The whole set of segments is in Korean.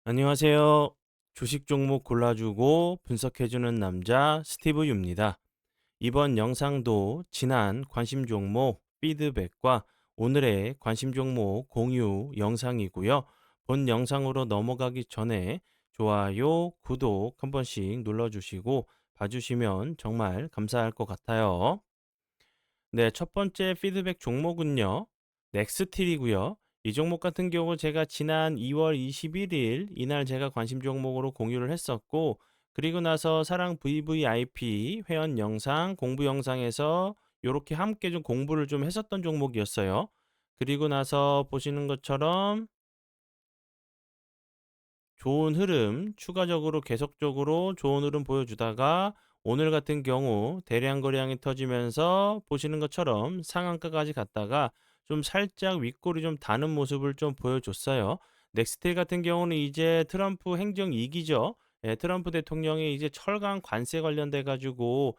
안녕하세요. 주식 종목 골라주고 분석해주는 남자 스티브 유입니다. 이번 영상도 지난 관심 종목 피드백과 오늘의 관심 종목 공유 영상이고요. 본 영상으로 넘어가기 전에 좋아요, 구독 한 번씩 눌러주시고 봐주시면 정말 감사할 것 같아요. 네, 첫 번째 피드백 종목은요. 넥스틸이고요. 이 종목 같은 경우 제가 지난 2월 21일 이날 제가 관심 종목으로 공유를 했었고, 그리고 나서 사랑 VVIP 회원 영상, 공부 영상에서 이렇게 함께 좀 공부를 좀 했었던 종목이었어요. 그리고 나서 보시는 것처럼 좋은 흐름, 추가적으로 계속적으로 좋은 흐름 보여주다가 오늘 같은 경우 대량 거래량이 터지면서 보시는 것처럼 상한가까지 갔다가 좀 살짝 윗골이 좀 다는 모습을 좀 보여줬어요. 넥스텔 같은 경우는 이제 트럼프 행정 2기죠. 예, 트럼프 대통령이 이제 철강 관세 관련돼 가지고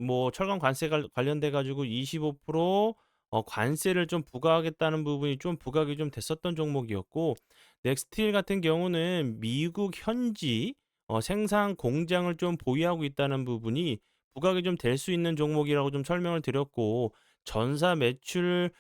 뭐 철강 관세 관련돼 가지고 25% 관세를 좀 부과하겠다는 부분이 좀 부각이 좀 됐었던 종목이었고, 넥스틸 같은 경우는 미국 현지 생산 공장을 좀 보유하고 있다는 부분이 부각이 좀 될 수 있는 종목이라고 좀 설명을 드렸고, 전사 매출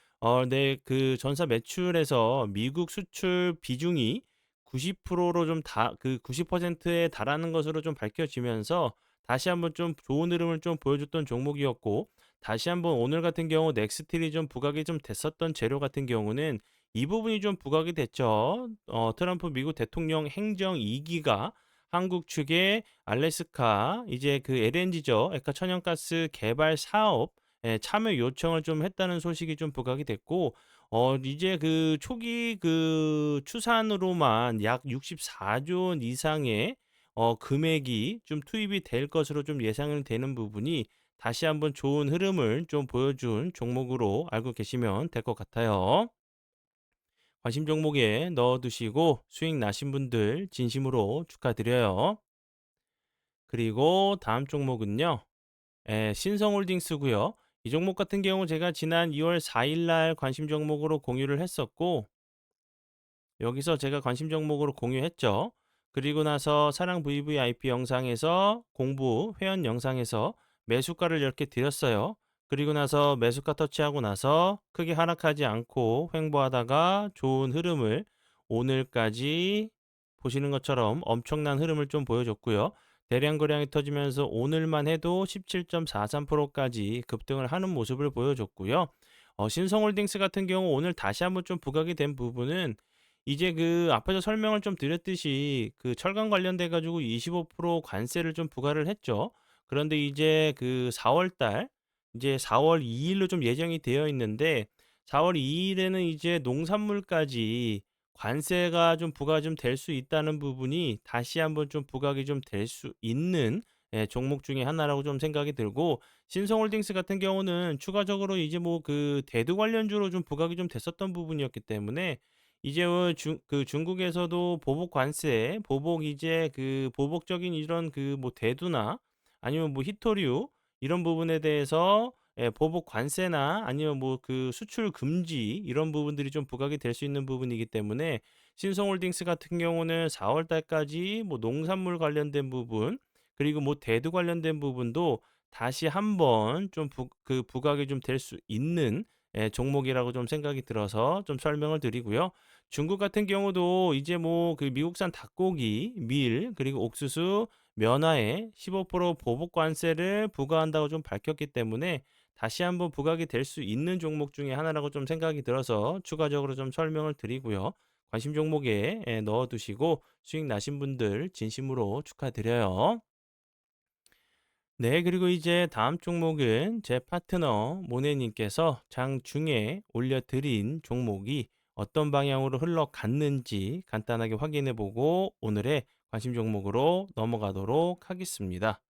그 전사 매출에서 미국 수출 비중이 90%로 좀 그 90%에 달하는 것으로 좀 밝혀지면서 다시 한번 좀 좋은 흐름을 좀 보여줬던 종목이었고, 다시 한번 오늘 같은 경우 넥스틸이 좀 부각이 좀 됐었던 재료 같은 경우는 이 부분이 좀 부각이 됐죠. 트럼프 미국 대통령 행정 2기가 한국 측에 알래스카 이제 그 LNG죠. 에카 천연가스 개발 사업 참여 요청을 좀 했다는 소식이 좀 부각이 됐고, 이제 그 초기 그 추산으로만 약 64조 원 이상의 금액이 좀 투입이 될 것으로 좀 예상이 되는 부분이 다시 한번 좋은 흐름을 좀 보여준 종목으로 알고 계시면 될 것 같아요. 관심 종목에 넣어두시고 수익 나신 분들 진심으로 축하드려요. 그리고 다음 종목은요. 신성홀딩스고요. 이 종목 같은 경우 제가 지난 2월 4일 날 관심 종목으로 공유를 했었고, 여기서 제가 관심 종목으로 공유했죠. 그리고 나서 사랑 VVIP 영상에서 공부 회원 영상에서 매수가를 이렇게 드렸어요. 그리고 나서 매수가 터치하고 나서 크게 하락하지 않고 횡보하다가 좋은 흐름을 오늘까지 보시는 것처럼 엄청난 흐름을 좀 보여줬고요. 대량 거래량이 터지면서 오늘만 해도 17.43%까지 급등을 하는 모습을 보여줬고요. 신성홀딩스 같은 경우 오늘 다시 한번 좀 부각이 된 부분은 이제 그 앞에서 설명을 좀 드렸듯이 그 철강 관련돼 가지고 25% 관세를 좀 부과를 했죠. 그런데 이제 그 4월 달 이제 4월 2 일로 좀 예정이 되어 있는데, 4월 2 일에는 이제 농산물까지 관세가 좀 부과가 좀 될 수 있다는 부분이 다시 한번 좀 부각이 좀 될 수 있는 종목 중에 하나라고 좀 생각이 들고, 신성홀딩스 같은 경우는 추가적으로 이제 뭐 그 대두 관련주로 좀 부각이 좀 됐었던 부분이었기 때문에 이제 중국에서도 보복 관세, 보복 이제 그 보복적인 이런 그 뭐 대두나 아니면 뭐 히토류 이런 부분에 대해서 보복 관세나 아니면 뭐 그 수출 금지 이런 부분들이 좀 부각이 될 수 있는 부분이기 때문에 신성홀딩스 같은 경우는 4월 달까지 뭐 농산물 관련된 부분, 그리고 뭐 대두 관련된 부분도 다시 한번 좀 부각이 좀 될 수 있는 종목이라고 좀 생각이 들어서 좀 설명을 드리고요. 중국 같은 경우도 이제 뭐 그 미국산 닭고기, 밀, 그리고 옥수수, 면화에 15% 보복 관세를 부과한다고 좀 밝혔기 때문에 다시 한번 부각이 될 수 있는 종목 중에 하나라고 좀 생각이 들어서 추가적으로 좀 설명을 드리고요. 관심 종목에 넣어두시고 수익 나신 분들 진심으로 축하드려요. 네, 그리고 이제 다음 종목은 제 파트너 모네님께서 장중에 올려드린 종목이 어떤 방향으로 흘러갔는지 간단하게 확인해 보고 오늘의 관심 종목으로 넘어가도록 하겠습니다.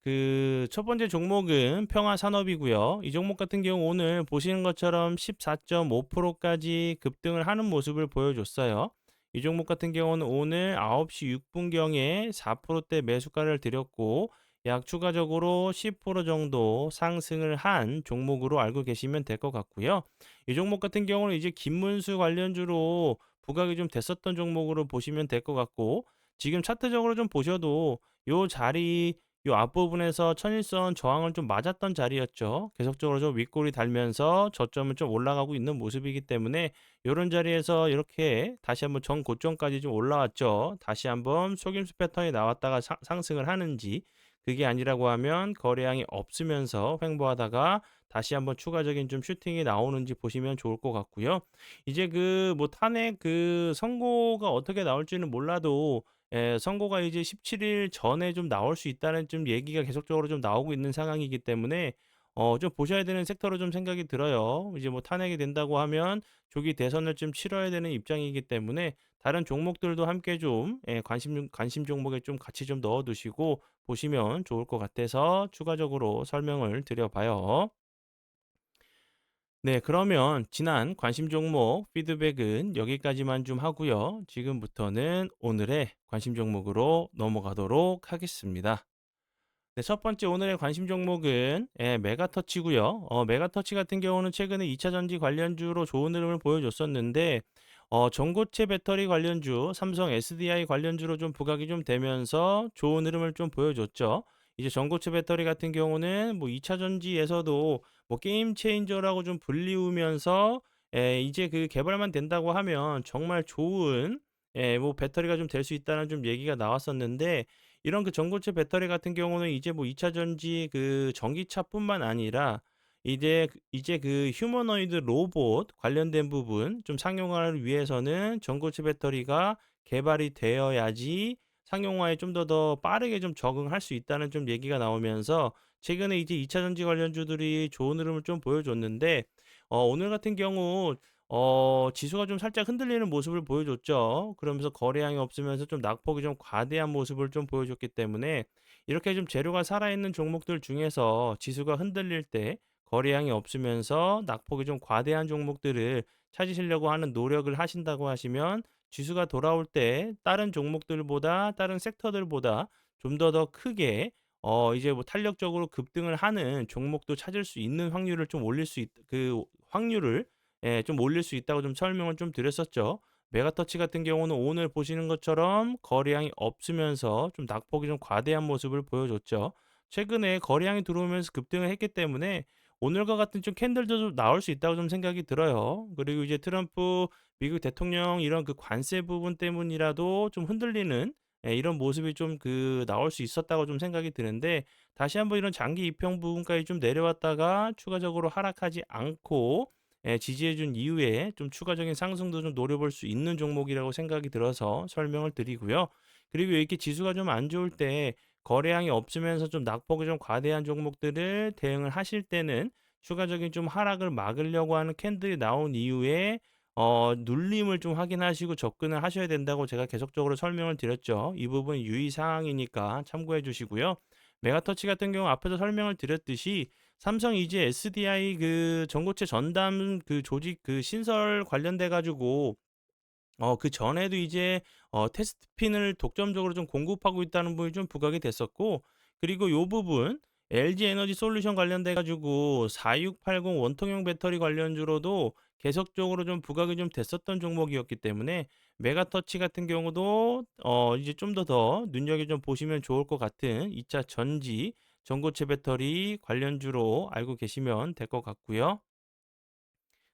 그 첫 번째 종목은 평화산업이고요. 이 종목 같은 경우 오늘 보시는 것처럼 14.5%까지 급등을 하는 모습을 보여줬어요. 이 종목 같은 경우는 오늘 9시 6분경에 4%대 매수가를 드렸고 약 추가적으로 10% 정도 상승을 한 종목으로 알고 계시면 될 것 같고요. 이 종목 같은 경우는 이제 김문수 관련주로 부각이 좀 됐었던 종목으로 보시면 될 것 같고, 지금 차트적으로 좀 보셔도 요 자리, 요 앞부분에서 천일선 저항을 좀 맞았던 자리였죠. 계속적으로 좀 윗골이 달면서 저점은 좀 올라가고 있는 모습이기 때문에 요런 자리에서 이렇게 다시 한번 전고점까지 좀 올라왔죠. 다시 한번 속임수 패턴이 나왔다가 상승을 하는지, 그게 아니라고 하면 거래량이 없으면서 횡보하다가 다시 한번 추가적인 좀 슈팅이 나오는지 보시면 좋을 것 같고요. 이제 그 뭐 탄핵 그 선고가 어떻게 나올지는 몰라도, 선고가 이제 17일 전에 좀 나올 수 있다는 좀 얘기가 계속적으로 좀 나오고 있는 상황이기 때문에 좀 보셔야 되는 섹터로 좀 생각이 들어요. 이제 뭐 탄핵이 된다고 하면 조기 대선을 좀 치러야 되는 입장이기 때문에 다른 종목들도 함께 좀 관심 종목에 좀 같이 좀 넣어 두시고 보시면 좋을 것 같아서 추가적으로 설명을 드려 봐요. 네, 그러면 지난 관심 종목 피드백은 여기까지만 좀 하고요. 지금부터는 오늘의 관심 종목으로 넘어가도록 하겠습니다. 네, 첫 번째 오늘의 관심 종목은 메가터치고요. 메가터치 같은 경우는 최근에 2차 전지 관련주로 좋은 흐름을 보여줬었는데, 전고체 배터리 관련주, 삼성 SDI 관련주로 좀 부각이 좀 되면서 좋은 흐름을 좀 보여줬죠. 이제 전고체 배터리 같은 경우는 뭐 2차 전지에서도 뭐 게임 체인저라고 좀 불리우면서, 이제 그 개발만 된다고 하면 정말 좋은 뭐 배터리가 좀 될 수 있다는 좀 얘기가 나왔었는데, 이런 그 전고체 배터리 같은 경우는 이제 뭐 2차 전지 그 전기차뿐만 아니라 이제 그 휴머노이드 로봇 관련된 부분 좀 상용화를 위해서는 전고체 배터리가 개발이 되어야지 상용화에 좀 더 빠르게 좀 적응할 수 있다는 좀 얘기가 나오면서 최근에 이제 2차 전지 관련주들이 좋은 흐름을 좀 보여줬는데, 오늘 같은 경우 지수가 좀 살짝 흔들리는 모습을 보여줬죠. 그러면서 거래량이 없으면서 좀 낙폭이 좀 과대한 모습을 좀 보여줬기 때문에 이렇게 좀 재료가 살아있는 종목들 중에서 지수가 흔들릴 때 거래량이 없으면서 낙폭이 좀 과대한 종목들을 찾으시려고 하는 노력을 하신다고 하시면, 지수가 돌아올 때 다른 종목들보다 다른 섹터들보다 좀 더 크게 이제 뭐 탄력적으로 급등을 하는 종목도 찾을 수 있는 확률을 좀 올릴 수 그 확률을 좀 올릴 수 있다고 좀 설명을 좀 드렸었죠. 메가터치 같은 경우는 오늘 보시는 것처럼 거래량이 없으면서 좀 낙폭이 좀 과대한 모습을 보여줬죠. 최근에 거래량이 들어오면서 급등을 했기 때문에 오늘과 같은 좀 캔들도 좀 나올 수 있다고 좀 생각이 들어요. 그리고 이제 트럼프 미국 대통령 이런 그 관세 부분 때문이라도 좀 흔들리는 이런 모습이 좀 그 나올 수 있었다고 좀 생각이 드는데, 다시 한번 이런 장기 이평 부분까지 좀 내려왔다가 추가적으로 하락하지 않고 지지해 준 이후에 좀 추가적인 상승도 좀 노려볼 수 있는 종목이라고 생각이 들어서 설명을 드리고요. 그리고 이렇게 지수가 좀 안 좋을 때 거래량이 없으면서 좀 낙폭이 좀 과대한 종목들을 대응을 하실 때는 추가적인 좀 하락을 막으려고 하는 캔들이 나온 이후에 눌림을 좀 확인하시고 접근을 하셔야 된다고 제가 계속적으로 설명을 드렸죠. 이 부분 유의 사항이니까 참고해 주시고요. 메가터치 같은 경우 앞에서 설명을 드렸듯이 삼성 이제 SDI 그 전고체 전담 그 조직 그 신설 관련돼 가지고 그전에도 이제 테스트 핀을 독점적으로 좀 공급하고 있다는 부분이 좀 부각이 됐었고, 그리고 요 부분 LG 에너지 솔루션 관련돼 가지고 4680 원통형 배터리 관련주로도 계속적으로 좀 부각이 좀 됐었던 종목이었기 때문에 메가터치 같은 경우도 이제 좀 더 눈여겨 좀 보시면 좋을 것 같은 2차 전지 전고체 배터리 관련주로 알고 계시면 될 것 같고요.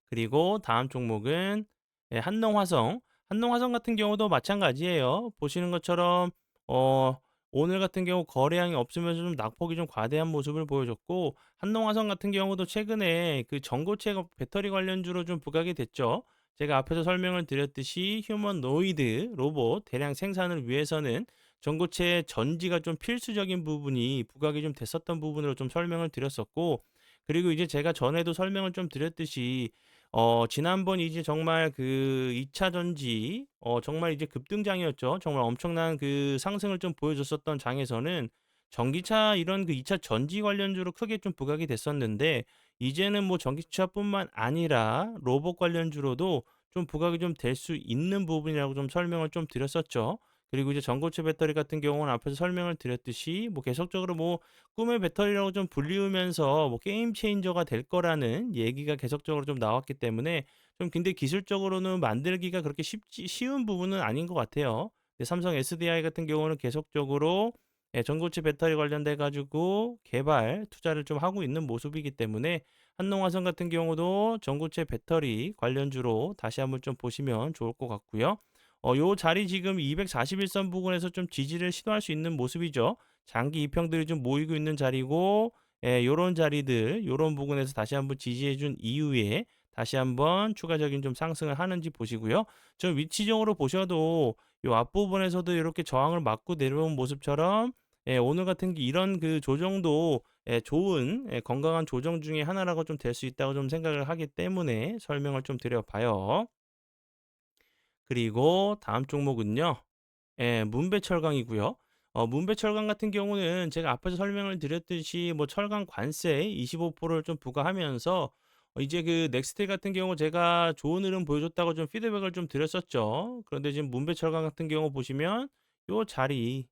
그리고 다음 종목은 한농화성. 한농화성 같은 경우도 마찬가지예요. 보시는 것처럼 어 오늘 같은 경우 거래량이 없으면서 좀 낙폭이 좀 과대한 모습을 보여줬고, 한농화성 같은 경우도 최근에 그 전고체 배터리 관련주로 좀 부각이 됐죠. 제가 앞에서 설명을 드렸듯이 휴머노이드 로봇 대량 생산을 위해서는 전고체 전지가 좀 필수적인 부분이 부각이 좀 됐었던 부분으로 좀 설명을 드렸었고, 그리고 이제 제가 전에도 설명을 좀 드렸듯이 지난번 이제 정말 그 2차 전지 정말 이제 급등장이었죠. 정말 엄청난 그 상승을 좀 보여줬었던 장에서는 전기차 이런 그 2차 전지 관련주로 크게 좀 부각이 됐었는데, 이제는 뭐 전기차뿐만 아니라 로봇 관련주로도 좀 부각이 좀 될 수 있는 부분이라고 좀 설명을 좀 드렸었죠. 그리고 이제 전고체 배터리 같은 경우는 앞에서 설명을 드렸듯이 뭐 계속적으로 뭐 꿈의 배터리라고 좀 불리우면서 뭐 게임 체인저가 될 거라는 얘기가 계속적으로 좀 나왔기 때문에 좀 근데 기술적으로는 만들기가 그렇게 쉬운 부분은 아닌 것 같아요. 근데 삼성 SDI 같은 경우는 계속적으로 전고체 배터리 관련돼 가지고 개발 투자를 좀 하고 있는 모습이기 때문에 한농화성 같은 경우도 전고체 배터리 관련주로 다시 한번 좀 보시면 좋을 것 같고요. 요 자리 지금 241선 부근에서 좀 지지를 시도할 수 있는 모습이죠. 장기 이평들이 좀 모이고 있는 자리고, 요런 자리들, 요런 부분에서 다시 한번 지지해 준 이후에 다시 한번 추가적인 좀 상승을 하는지 보시고요. 좀 위치적으로 보셔도 요 앞부분에서도 이렇게 저항을 맞고 내려온 모습처럼, 오늘 같은 이런 그 조정도 좋은, 건강한 조정 중에 하나라고 좀 될 수 있다고 좀 생각을 하기 때문에 설명을 좀 드려 봐요. 그리고 다음 종목은요. 문배철강이고요. 문배철강 같은 경우는 제가 앞에서 설명을 드렸듯이 뭐 철강 관세 25%를 좀 부과하면서 이제 그 넥스트 같은 경우 제가 좋은 흐름 보여줬다고 좀 피드백을 좀 드렸었죠. 그런데 지금 문배철강 같은 경우 보시면 요 자리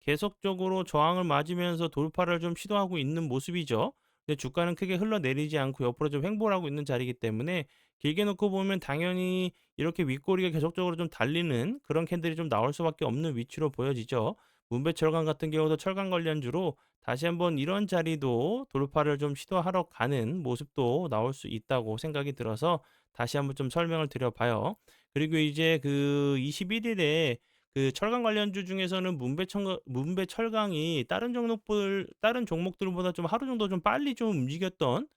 계속적으로 저항을 맞으면서 돌파를 좀 시도하고 있는 모습이죠. 근데 주가는 크게 흘러내리지 않고 옆으로 좀 횡보를 하고 있는 자리이기 때문에 길게 놓고 보면 당연히 이렇게 윗꼬리가 계속적으로 좀 달리는 그런 캔들이 좀 나올 수밖에 없는 위치로 보여지죠. 문배철강 같은 경우도 철강 관련주로 다시 한번 이런 자리도 돌파를 좀 시도하러 가는 모습도 나올 수 있다고 생각이 들어서 다시 한번 좀 설명을 드려봐요. 그리고 이제 그 21일에 그 철강 관련주 중에서는 문배철강이 다른 종목들보다 좀 하루 정도 좀 빨리 좀 움직였던,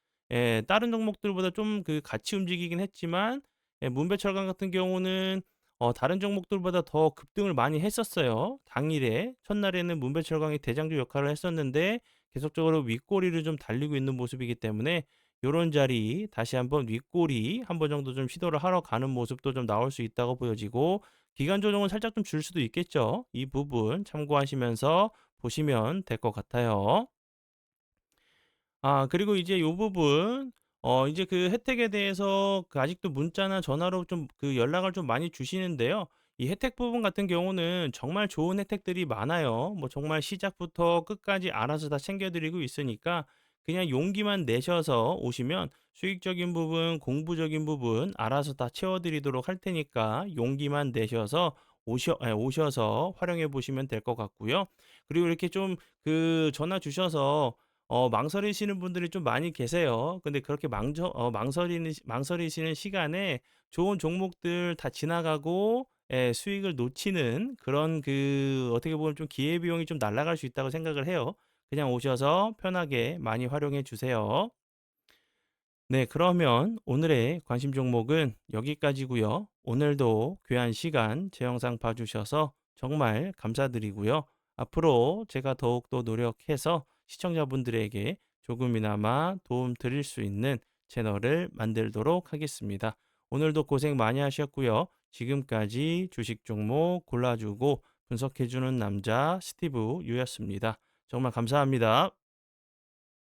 다른 종목들보다 좀 그 같이 움직이긴 했지만, 문배철강 같은 경우는 다른 종목들보다 더 급등을 많이 했었어요. 당일에 첫날에는 문배철강이 대장주 역할을 했었는데 계속적으로 윗꼬리를 좀 달리고 있는 모습이기 때문에 요런 자리 다시 한번 윗꼬리 한번 정도 좀 시도를 하러 가는 모습도 좀 나올 수 있다고 보여지고, 기간 조정은 살짝 좀 줄 수도 있겠죠. 이 부분 참고하시면서 보시면 될 것 같아요. 그리고 이제 요 부분, 이제 그 혜택에 대해서 그 아직도 문자나 전화로 좀 그 연락을 좀 많이 주시는데요. 이 혜택 부분 같은 경우는 정말 좋은 혜택들이 많아요. 뭐 정말 시작부터 끝까지 알아서 다 챙겨 드리고 있으니까 그냥 용기만 내셔서 오시면 수익적인 부분, 공부적인 부분 알아서 다 채워 드리도록 할 테니까 용기만 내셔서 오셔서 활용해 보시면 될 것 같고요. 그리고 이렇게 좀 그 전화 주셔서 망설이시는 분들이 좀 많이 계세요. 근데 그렇게 망설이시는 시간에 좋은 종목들 다 지나가고 수익을 놓치는 그런 그 어떻게 보면 좀 기회비용이 좀 날아갈 수 있다고 생각을 해요. 그냥 오셔서 편하게 많이 활용해 주세요. 네, 그러면 오늘의 관심 종목은 여기까지고요. 오늘도 귀한 시간 제 영상 봐주셔서 정말 감사드리고요. 앞으로 제가 더욱더 노력해서 시청자분들에게 조금이나마 도움 드릴 수 있는 채널을 만들도록 하겠습니다. 오늘도 고생 많이 하셨고요. 지금까지 주식 종목 골라주고 분석해주는 남자 스티브 유였습니다. 정말 감사합니다.